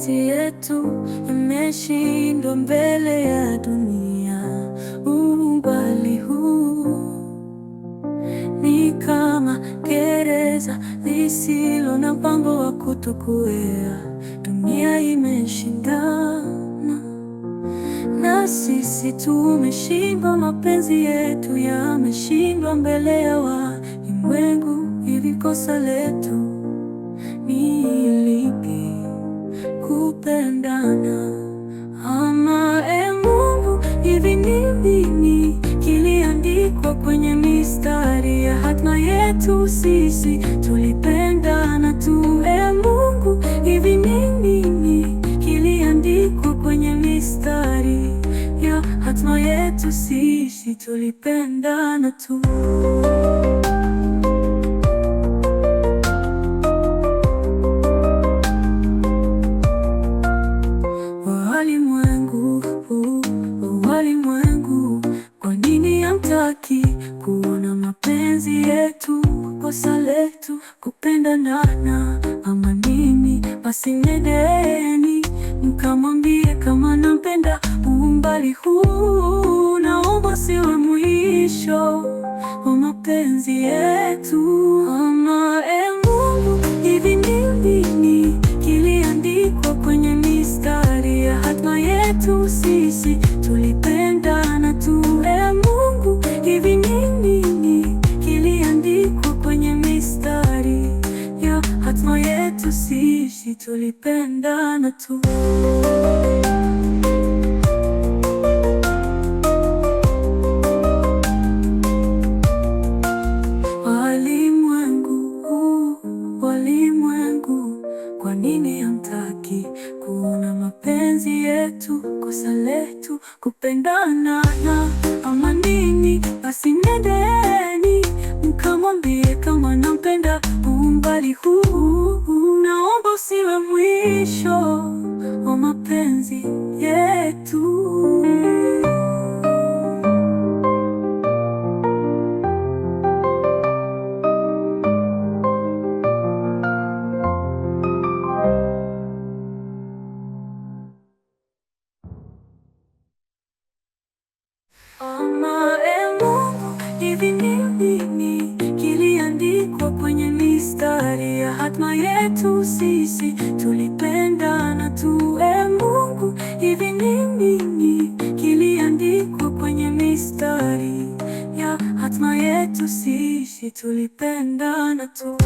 mapenzi yetu yameshindwa mbele ya dunia. Umbali huu ni kama gereza lisilo na mpango wa kutokuea. Dunia imeshindana na sisi tumeshindwa, mapenzi yetu yameshindwa mbele ya walimwengu. Hivi kosa letu ni lipi? Kupendana ama Mungu? Hivi ni nini kiliandikwa kwenye mistari ya hatima yetu? Sisi tulipendana tu Mungu. Hivi ni nini kiliandikwa kwenye mistari ya hatima yetu? Sisi tulipendana tu. Walimwengu, kwa nini hamtaki kuona mapenzi yetu? Kosa letu kupendana ama nini? Basi nendeni mkamwambie kama nampenda. Umbali huu naomba siwe mwisho wa mapenzi yetu. Ama Mungu, hivi ni nini kiliandikwa kwenye mistari ya hatima yetu? Sisi tulipendana tu Mungu. Hivi ni nini kiliandikwa kwenye mistari ya hatima yetu? Sisi tulipendana tu. Walimwengu, kwa nini hamtaki kuona mapenzi yetu? Kosa letu kupendana ama nini? Basi nendeni mkamwambie kama nampenda. Umbali huu naomba usiwe mwisho wa mapenzi yetu. Ama Mungu, hivi ni nini kiliandikwa kwenye mistari ya hatima yetu? Sisi tulipendana tu Mungu. Hivi ni nini kiliandikwa kwenye mistari ya hatima yetu? Sisi tulipendana tu.